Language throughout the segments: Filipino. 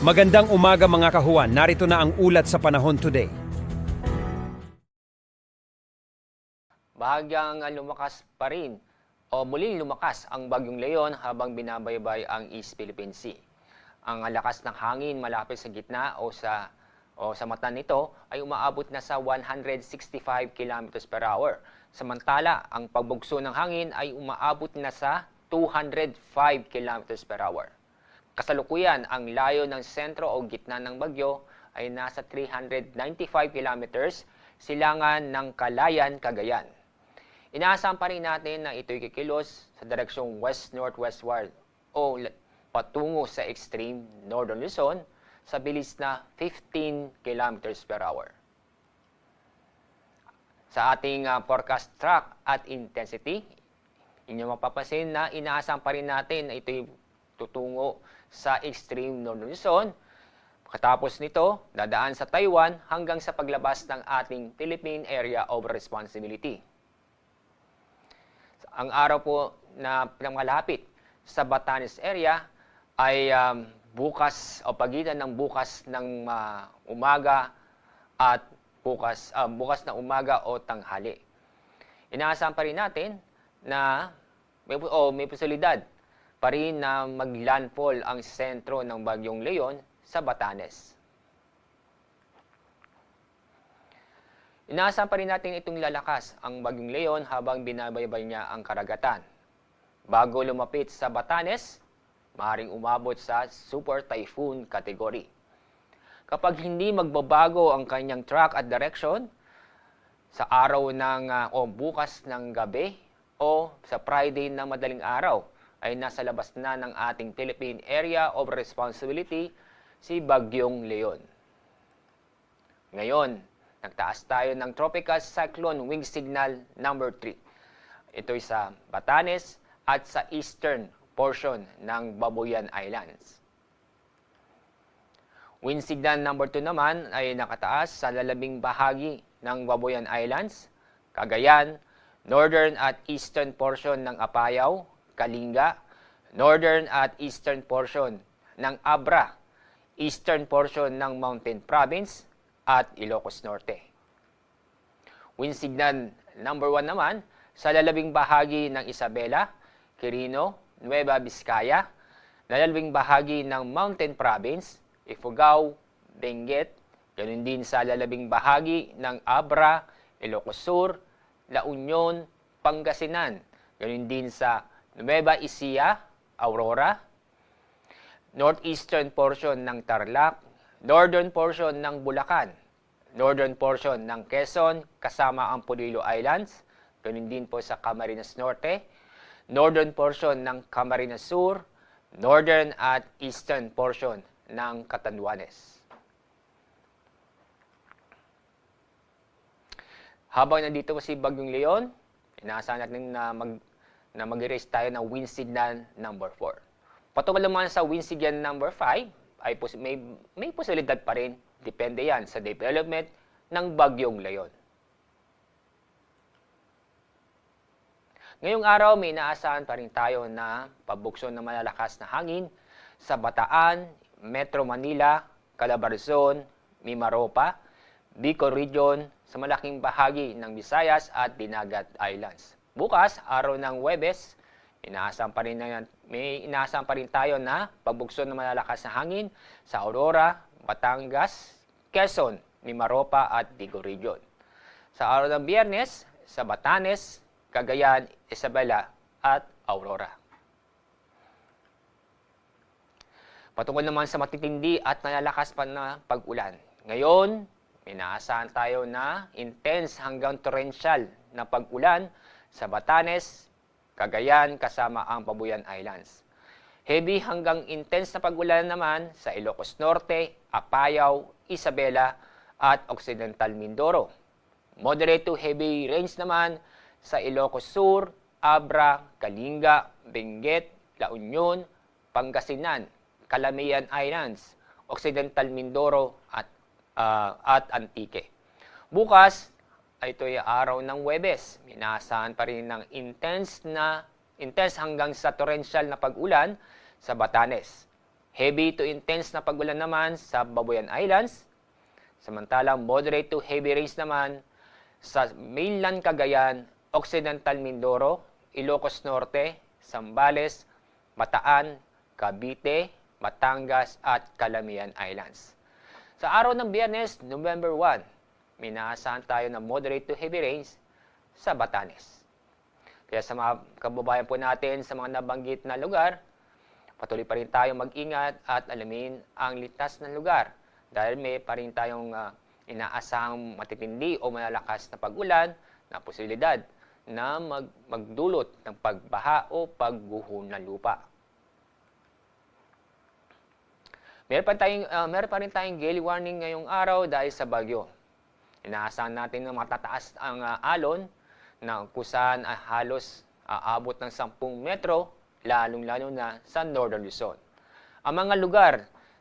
Magandang umaga mga kahuan, narito na ang ulat sa panahon today. Bahagyang lumakas pa rin o muling lumakas ang Bagyong Leon habang binabaybay ang East Philippine Sea. Ang lakas ng hangin malapit sa gitna o sa mata nito ay umaabot na sa 165 km per hour. Samantala, ang pagbugso ng hangin ay umaabot na sa 205 km per hour. Kasalukuyan, ang layo ng sentro o gitna ng bagyo ay nasa 395 kilometers silangan ng Calayan, Cagayan. Inaasahan pa rin natin na ito'y kikilos sa direksyong west-northwestward o patungo sa extreme northern Luzon sa bilis na 15 kilometers per hour. Sa ating forecast track at intensity, inyong mapapansin na inaasahan pa rin natin na ito'y tutungo sa extreme northern Luzon. Katapos nito, dadaan sa Taiwan hanggang sa paglabas ng ating Philippine Area of Responsibility. Ang araw po na pinangalapit sa Batanes area ay bukas o pagitan ng bukas ng umaga at bukas na umaga o tanghali. Inaasahan pa rin natin na may posibilidad pa rin na maglandfall ang sentro ng Bagyong Leon sa Batanes. Inaasahan pa rin natin itong lalakas ang Bagyong Leon habang binabaybay niya ang karagatan. Bago lumapit sa Batanes, maaaring umabot sa Super Typhoon category. Kapag hindi magbabago ang kanyang track at direction, sa araw o bukas ng gabi o sa Friday na madaling araw, ay nasa labas na ng ating Philippine Area of Responsibility si Bagyong Leon. Ngayon, nagtaas tayo ng Tropical Cyclone Wind Signal number 3. Ito'y sa Batanes at sa eastern portion ng Babuyan Islands. Wind Signal number 2 naman ay nakataas sa lalabing bahagi ng Babuyan Islands, Cagayan, northern at eastern portion ng Apayao, Kalinga, northern at eastern portion ng Abra, eastern portion ng Mountain Province, at Ilocos Norte. Wind signal number 1 naman sa lalabing bahagi ng Isabela, Quirino, Nueva Vizcaya, lalabing bahagi ng Mountain Province, Ifugao, Benguet, ganun din sa lalabing bahagi ng Abra, Ilocos Sur, La Union, Pangasinan, ganun din sa Nueva Ecija, Aurora, northeastern portion ng Tarlac, northern portion ng Bulacan, northern portion ng Quezon kasama ang Polillo Islands, ganun din po sa Camarines Norte, northern portion ng Camarines Sur, northern at eastern portion ng Catanduanes. Habang nandito po si Bagyong Leon, inaasahan natin na mag-erase tayo ng wind signal number 4. Patungkol naman sa wind signal number 5, ay may posibilidad pa rin, depende yan sa development ng Bagyong Leon. Ngayong araw, may inaasahan pa rin tayo na pabukso ng malalakas na hangin sa Bataan, Metro Manila, Calabarzon, Mimaropa, Bicol Region, sa malaking bahagi ng Visayas at Dinagat Islands. Bukas, araw ng Huwebes, may inaasahan pa rin tayo na pagbugso ng malalakas na hangin sa Aurora, Batangas, Quezon, Mimaropa at Bicol Region. Sa araw ng Biyernes, sa Batanes, Cagayan, Isabela at Aurora. Patungkol naman sa matitindi at malalakas pa na pag-ulan. Ngayon, inaasahan tayo na intense hanggang torrential na pag-ulan sa Batanes, Cagayan kasama ang Babuyan Islands. Heavy hanggang intense na pag-ulan naman sa Ilocos Norte, Apayao, Isabela at Occidental Mindoro. Moderate to heavy rains naman sa Ilocos Sur, Abra, Kalinga, Benguet, La Union, Pangasinan, Calamian Islands, Occidental Mindoro at Antique. Bukas, ito'y araw ng Huwebes. Inaasahan pa rin ng intense hanggang sa torrential na pag-ulan sa Batanes, Heavy to intense na pagulan naman sa Babuyan Islands. Samantalang moderate to heavy rains naman sa mainland Cagayan, Occidental Mindoro, Ilocos Norte, Zambales, Bataan, Cavite, Batangas at Calamian Islands. Sa araw ng Biyernes, November 1, may inaasahan tayo na moderate to heavy rains sa Batanes. Kaya sa mga kababayan po natin sa mga nabanggit na lugar, patuloy pa rin tayong mag-ingat at alamin ang litas ng lugar dahil may pa rin tayong inaasahang matitindi o malalakas na pag-ulan na posibilidad na magdulot ng pagbaha o pagguho ng lupa. Meron pa rin tayong gale warning ngayong araw dahil sa bagyo. Inaasahan natin na matataas ang alon na kusan halos aabot ng 10 metro, lalong-lalo na sa Northern Luzon. Ang mga lugar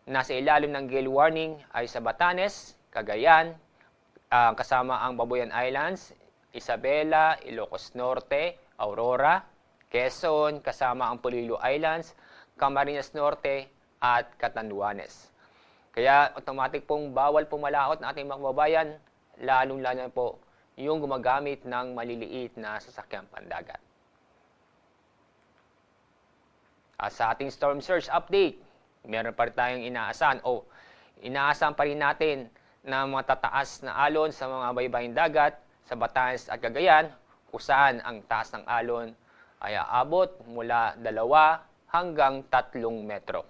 na sa ilalim ng gale warning ay sa Batanes, Cagayan, kasama ang Babuyan Islands, Isabela, Ilocos Norte, Aurora, Quezon, kasama ang Polillo Islands, Camarines Norte, at Catanduanes. Kaya automatic pong bawal pumalaot ng ating mga kababayan, lalong-lalo po yung gumagamit ng maliliit na sasakyang pandagat. Sa ating storm surge update, meron pa rin tayong inaasahan pa rin natin na matataas na alon sa mga baybaying dagat sa Batanes at Cagayan, kung saan ang taas ng alon ay aabot mula 2 hanggang 3 metro.